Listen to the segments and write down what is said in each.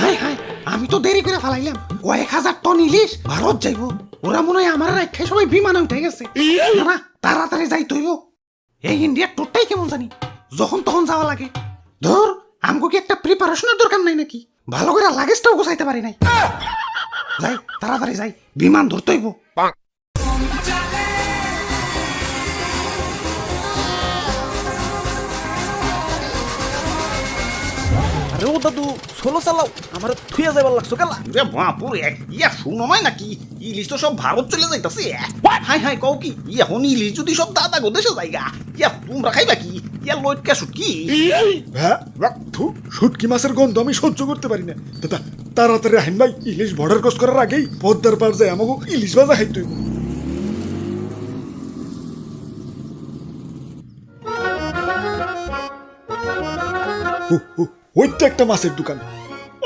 High high, আমি তো দেরি করে ফেলাইলাম। কয়েক হাজার টন ইলিশ ভারত যাইব। ওরা মনে হয় আমার রাখে সবাই বিমানে উঠে গেছে। না না, তাড়াতাড়ি যাই তৈব। এই ইন্ডিয়ার টোটটাই কেমন জানি, যখন তখন যাওয়া লাগে। ধর, আমগো কি একটা প্রিপারেশনের দরকার নাই নাকি? ভালো করে লাগেজটাও গোছাইতে পারি নাই। যাই, তাড়াতাড়ি যাই, বিমান ধরতে হইব। আরে ও দাদু সোলো চালাও, আমার থুইয়া যাবার লাগছো গেলা। রে বাপুরে, ইয়া শুনমাই নাকি ইলিশ তো সব ভারত চলে যাইতাছে। হাই হাই, কও কি এখন ইলিশ যদি সব দাদা গো দেশে যাইগা, ইয়া তোমরা খাইবা কি? ইয়া লইটকা শুটকি। শুটকি মাছের গন্ধ আমি সহ্য করতে পারি না। দাদা তাড়াতাড়ি আহিন ভাই, ইলিশ বর্ডার ক্রস করার আগেই পদ্মার পার যায় আমাকে ইলিশ ভাজা খাইতে হইব। ওই তো একটা মাছের দোকান।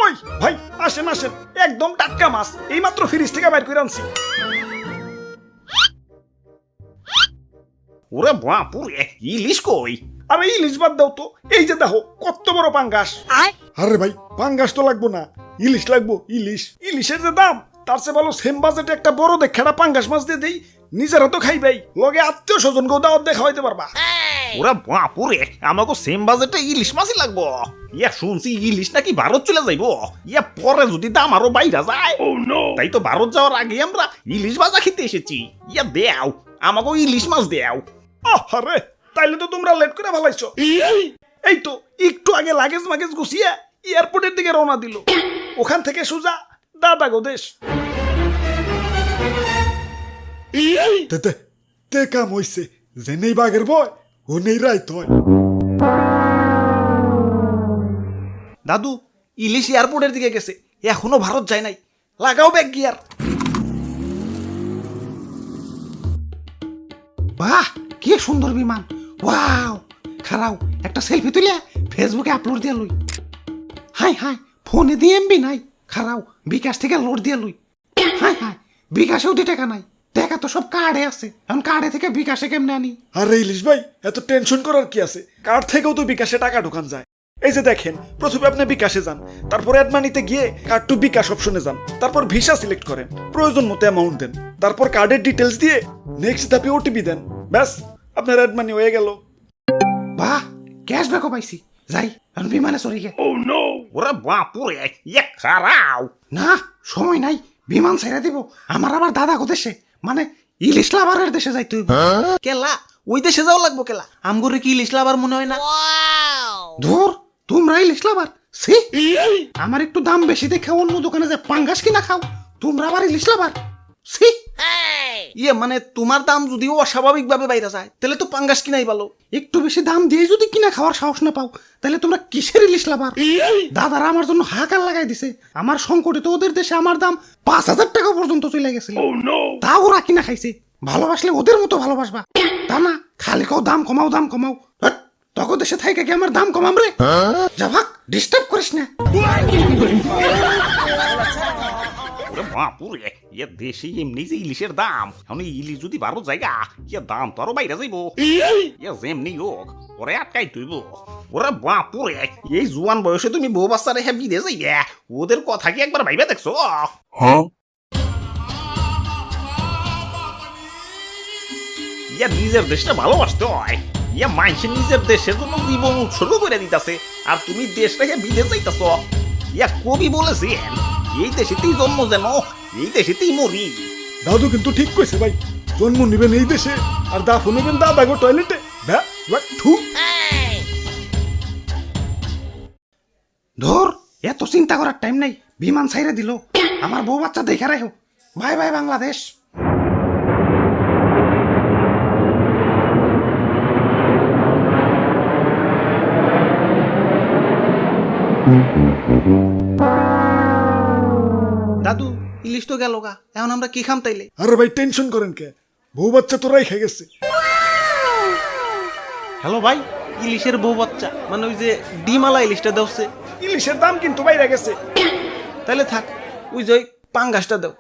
ওই ভাই আসেন আসেন, একদম টাটকা মাছ, এইমাত্র ফ্রিজ থেকে বাইর করে আনছি। ওরে বাপুরে, ইলিশ কই? আরে ইলিশ বাদ দাও তো, এই যে দেখো কত বড় পাঙ্গাস। আরে ভাই পাঙ্গাস তো লাগবো না, ইলিশ লাগবো, ইলিশ। ইলিশের যে দাম, তার চেয়ে ভালো সেম বাজেটে একটা বড় দেখাটা পাঙ্গাস মাছ দিয়ে দেই, নিজেরা তো খাইবাই, লগে আত্মীয় স্বজন গো দাওয়াত দেখা হইতে পারবা। ওরে বাপুরে, আমাকে সেম বাজেটে ইলিশ মাছই লাগবো। ইয়া শুনছি ইলিশ নাকি ভারত চলে যাইব। ইয়া পরে যদি দাম আরো বাইরা যায়, তাই তো ভারত যাওয়ার আগে আমরা ইলিশ ভাজা খেতে এসেছি। ইয়া দেও, আমাকে ইলিশ মাছ দেও। আরে তাইলে তো তোমরা লেট করে ফেলাইছো। এই তো একটু আগে লাগেজ মাগেজ গুছিয়ে এয়ারপোর্টের দিকে রওনা দিল, ওখান থেকে সোজা দাদা গো দেশ। তে কাম হইছে, যে নেই বাঘের বয় ও নেই রাইত হয়। দাদু ইলিশ এয়ারপোর্টের দিকে গেছে, এখনো ভারত যায় নাই, লাগাও ব্যাগ গিয়ার। বাহ, কি সুন্দর বিমান! ওয়াও, খারাও একটা সেলফি তুলে ফেসবুকে আপলোড দিয়ে লই। হাই হাই, ফোনে দিয়ে এমবি নাই। খারাও বিকাশ থেকে লোড দিয়ে লই। হাই হাই, বিকাশেও 2 টাকা নাই, টাকা তো সব কার্ডে আছে। এখন কার্ডে থেকে বিকাশে কেমনে আনি? আরে ইলিশ ভাই, এত টেনশন করার কি আছে? কার্ড থেকেও তো বিকাশে টাকা ঢোকান যায়। এই যে দেখেন, প্রথমে আপনি বিকাশে যান, তারপর অ্যাড মানিতে গিয়ে কার্ড টু বিকাশ অপশনে যান, তারপর ভিসা সিলেক্ট করেন, প্রয়োজন মতো অ্যামাউন্ট দেন, তারপর কার্ডের ডিটেলস দিয়ে নেক্সট ধাপে ওটিপি দেন। ব্যাস, আপনার অ্যাড মানি হয়ে গেল। বাহ, ক্যাশব্যাকও পাইছি। যাই, এখন বিমানে চড়ি গে। ওরে বাপুরে, ইয়া খারাও। না, সময় নাই, বিমান ছেড়ে দিব। আমার আবার দাদা গো দেশে, মানে ইলিশ লাভারের দেশে যাই তুই। কেলা ওই দেশে যাও লাগবো কেলা, আমগরে কি ইলিশ লাভার মনে হয় না? ধুর, তোমরা ইলিশ লাভার? সি, আমার একটু দাম বেশি দেখে অন্য দোকানে যে পাঙ্গাস কিনা খাও, তোমরা আবার ইলিশ লাভার? সি, ইয়ে মানে তোমার দাম যদি অস্বাভাবিক ভাবে বাইরে যায়, তাহলে তো পাঙ্গাস কিনাই ভালো। একটু বেশি দাম দিয়ে যদি কিনা খাওয়ার সাহস না পাও, তাহলে তোমরা কিসের ইলিশ লাভার? দাদারা আমার জন্য হাহাকার লাগাই দিছে। আমার সংকটে তো ওদের দেশে আমার দাম 5,000 টাকা পর্যন্ত চলে গেছিল। তা ওরা কিনা খাইছে। ভালোবাসলে ওদের মতো ভালোবাসবা, তা না খালি কাও দাম কমাও, দাম কমাও। হ্যাট, তখন দেশে থাইকা কি আমার দাম কমাম রে? যা ভাগ, ডিস্টার্ব করিস না। ওরে বাপুরে, ইয়া দেশে এমনি যে ইলিশের দাম, এখন ইলিশ যদি ভারত জায়গা, ইয়া দাম তো আরো বাইরে যাইব। ইয়া যেমনি হোক ওরে আটকাই তুইব। ওরে বাপুরে, এই জোয়ান বয়সে তুমি বউ বাচ্চা রেখে বিদেশ যাইয়া, ওদের কথা কি একবার ভাইবা দেখছো? ইয়া নিজের দেশটা ভালোবাসতে হয়। ইয়া মানুষের নিজের দেশের জন্য জীবন উৎসর্গ করে দিতেছে, আর তুমি দেশ রেখে বিদেশ যাইতেছ। ইয়া কবি বলেছেন, এই দেশেতেই জন্ম যেন এই দেশেতেই মরি। দাদু কিন্তু ঠিক কইছে ভাই, জন্ম নিবেন এই দেশে আর দাফন নেবেন দাদা গো টয়লেটে। ধর, এত চিন্তা করার টাইম নাই, বিমান ছাইরে দিল। আমার বউ বাচ্চা দেখে রাখো। Bye bye Bangladesh. দাদু ইলিশ তো গেল গা, এখন আমরা কি খাম তাইলে? আরে ভাই টেনশন করেন কে, বউ বাচ্চা তো রাই খেয়ে গেছে। হ্যালো ভাই, ইলিশের বউ বাচ্চা মানে ওই যে ডিমালা ইলিশটা দেওছে। ইলিশের দাম কিন্তু বাইরে গেছে। তাইলে থাক, ওই যে ওই পাঙ্গাসটা দাও।